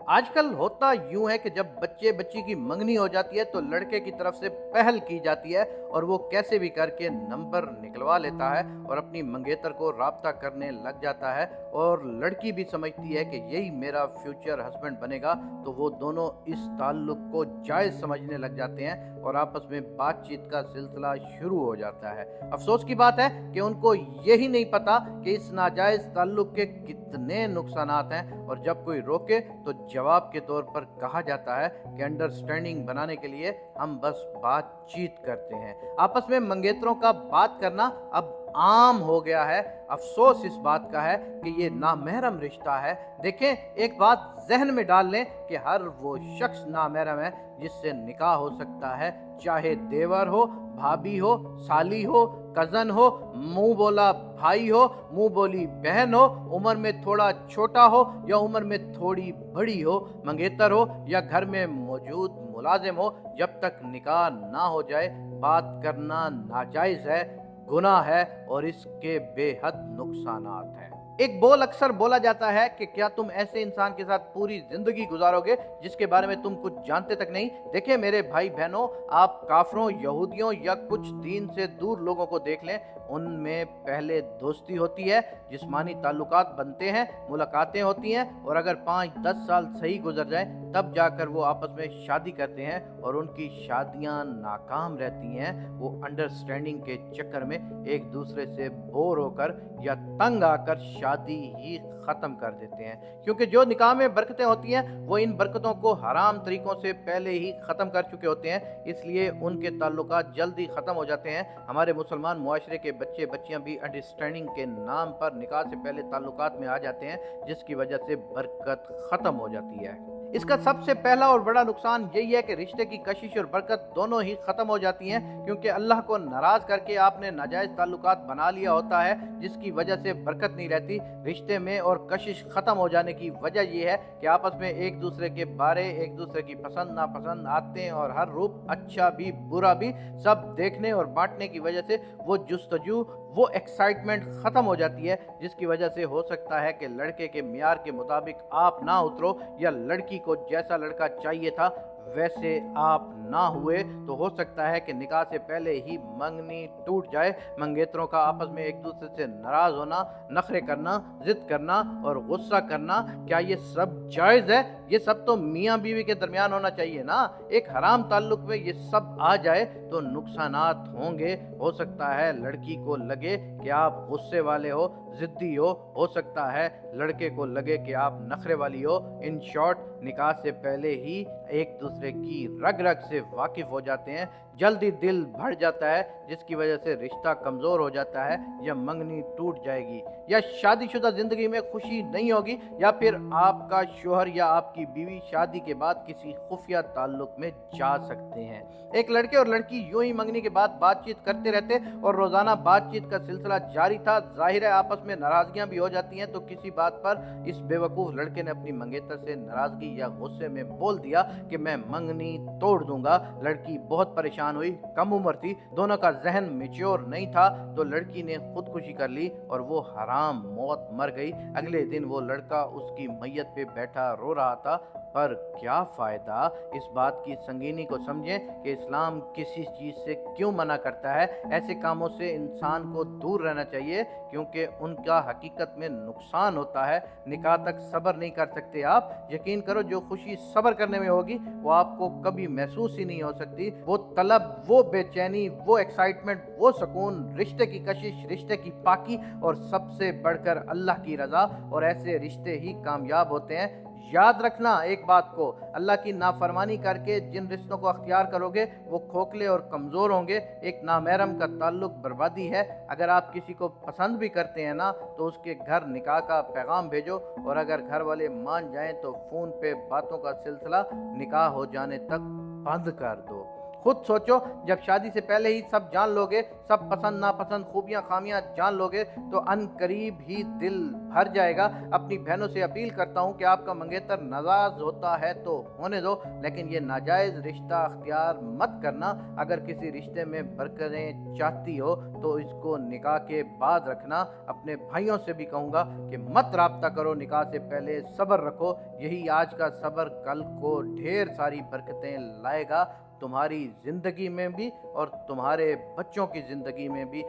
आजकल होता यूं है कि जब बच्चे बच्ची की मंगनी हो जाती है तो लड़के की तरफ से पहल की जाती है और वो कैसे भी करके नंबर निकलवा लेता है और अपनी मंगेतर को राब्ता करने लग जाता है। और लड़की भी समझती है कि यही मेरा फ्यूचर हस्बैंड बनेगा, तो वो दोनों इस ताल्लुक को जायज़ समझने लग जाते हैं और आपस में बातचीत का सिलसिला शुरू हो जाता है। अफसोस की बात है कि उनको यही नहीं पता कि इस नाजायज़ ताल्लुक के कितने नुकसानात हैं, और जब कोई रोके तो जवाब के तौर पर कहा जाता है कि अंडरस्टैंडिंग बनाने के लिए हम बस बातचीत करते हैं। आपस में मंगेतरों का बात करना अब आम हो गया है। अफसोस इस बात का है कि ये नामहरम रिश्ता है। देखें, एक बात जहन में डाल लें कि हर वो शख्स नामहरम है जिससे निकाह हो सकता है, चाहे देवर हो, भाभी हो, साली हो, कज़न हो, मुंह बोला भाई हो, मुंह बोली बहन हो, उम्र में थोड़ा छोटा हो या उम्र में थोड़ी बड़ी हो, मंगेतर हो या घर में मौजूद मुलाजिम हो। जब तक निकाह ना हो जाए बात करना नाजायज़ है, गुनाह है और इसके बेहद नुकसानात हैं। एक बोल अक्सर बोला जाता है कि क्या तुम ऐसे इंसान के साथ पूरी जिंदगी गुजारोगे जिसके बारे में तुम कुछ जानते तक नहीं। देखिए मेरे भाई बहनों, आप काफरों, यहूदियों या कुछ दीन से दूर लोगों को देख लें, उनमें पहले दोस्ती होती है, जिस्मानी ताल्लुकात बनते हैं, मुलाकातें होती हैं, और अगर 5-10 साल सही गुजर जाए तब जाकर वो आपस में शादी करते हैं और उनकी शादियां नाकाम रहती हैं। वो अंडरस्टैंडिंग के चक्कर में एक दूसरे से बोर होकर या तंग आकर शादी ही ख़त्म कर देते हैं, क्योंकि जो निकाह में बरकतें होती हैं वो इन बरकतों को हराम तरीक़ों से पहले ही ख़त्म कर चुके होते हैं, इसलिए उनके ताल्लुकात जल्दी ख़त्म हो जाते हैं। हमारे मुसलमान मुआशरे के बच्चे बच्चियां भी अंडरस्टैंडिंग के नाम पर निकाह से पहले ताल्लुकात में आ जाते हैं, जिसकी वजह से बरकत ख़त्म हो जाती है। इसका सबसे पहला और बड़ा नुकसान यही है कि रिश्ते की कशिश और बरकत दोनों ही ख़त्म हो जाती हैं, क्योंकि अल्लाह को नाराज़ करके आपने नाजायज़ ताल्लुकात बना लिया होता है, जिसकी वजह से बरकत नहीं रहती रिश्ते में। और कशिश ख़त्म हो जाने की वजह यह है कि आपस में एक दूसरे के बारे, एक दूसरे की पसंद नापसंद, आते और हर रूप, अच्छा भी बुरा भी, सब देखने और बांटने की वजह से वो जुस्तजू, वो एक्साइटमेंट ख़त्म हो जाती है, जिसकी वजह से हो सकता है कि लड़के के मियार के मुताबिक आप ना उतरो या लड़की को जैसा लड़का चाहिए था वैसे आप ना हुए, तो हो सकता है कि निकाह से पहले ही मंगनी टूट जाए। मंगेतरों का आपस में एक दूसरे से नाराज़ होना, नखरे करना, जिद करना और गुस्सा करना, क्या ये सब जायज़ है? ये सब तो मियाँ बीवी के दरमियान होना चाहिए ना। एक हराम ताल्लुक में ये सब आ जाए तो नुकसानात होंगे। हो सकता है लड़की को लगे कि आप गुस्से वाले हो, ज़िद्दी हो सकता है लड़के को लगे कि आप नखरे वाली हो। इन शॉर्ट, निकाह से पहले ही एक दूसरे की रग रग से वाकिफ हो जाते हैं, जल्दी दिल भर जाता है, जिसकी वजह से रिश्ता कमज़ोर हो जाता है, या मंगनी टूट जाएगी, या शादीशुदा ज़िंदगी में खुशी नहीं होगी, या फिर आपका शोहर या आपकी बीवी शादी के बाद किसी खुफिया ताल्लुक में जा सकते हैं। एक लड़के और लड़की यूं ही मंगनी के बाद बातचीत करते रहते और रोज़ाना बातचीत का सिलसिला जारी था। जाहिर है आपस में नाराज़गियाँ भी हो जाती हैं, तो किसी बात पर इस बेवकूफ़ लड़के ने अपनी मंगेतर से नाराज़गी या गुस्से में बोल दिया कि मैं मंगनी तोड़ दूंगा। लड़की बहुत परेशान हुई, कम उम्र थी, दोनों का जहन मैच्योर नहीं था, तो लड़की ने खुदकुशी कर ली और वो हराम मौत मर गई। अगले दिन वो लड़का उसकी मैयत पे बैठा रो रहा था। पर क्या फ़ायदा इस बात की संगीनी को समझें कि इस्लाम किसी चीज़ से क्यों मना करता है। ऐसे कामों से इंसान को दूर रहना चाहिए, क्योंकि उनका हकीकत में नुकसान होता है। निकाह तक सब्र नहीं कर सकते आप, यकीन करो जो खुशी सब्र करने में होगी वो आपको कभी महसूस ही नहीं हो सकती। वो तलब, वो बेचैनी, वो एक्साइटमेंट, वो सुकून, रिश्ते की कशिश, रिश्ते की पाकी और सबसे बढ़कर अल्लाह की रज़ा, और ऐसे रिश्ते ही कामयाब होते हैं। याद रखना एक बात को, अल्लाह की नाफरमानी करके जिन रिश्तों को अख्तियार करोगे वो खोखले और कमज़ोर होंगे। एक नामहरम का ताल्लुक बर्बादी है। अगर आप किसी को पसंद भी करते हैं ना, तो उसके घर निकाह का पैगाम भेजो, और अगर घर वाले मान जाएं तो फ़ोन पे बातों का सिलसिला निकाह हो जाने तक बंद कर दो। खुद सोचो, जब शादी से पहले ही सब जान लोगे, सब पसंद नापसंद खूबियां खामियां जान लोगे, तो अन करीब ही दिल भर जाएगा। अपनी बहनों से अपील करता हूं कि आपका मंगेतर नाराज होता है तो होने दो, लेकिन ये नाजायज रिश्ता अख्तियार मत करना। अगर किसी रिश्ते में बरकरें चाहती हो तो इसको निकाह के बाद रखना। अपने भाइयों से भी कहूंगा कि मत राब्ता करो निकाह से पहले, सब्र रखो। यही आज का सब्र कल को ढेर सारी बरकतें लाएगा, तुम्हारी जिंदगी में भी और तुम्हारे बच्चों की जिंदगी में भी।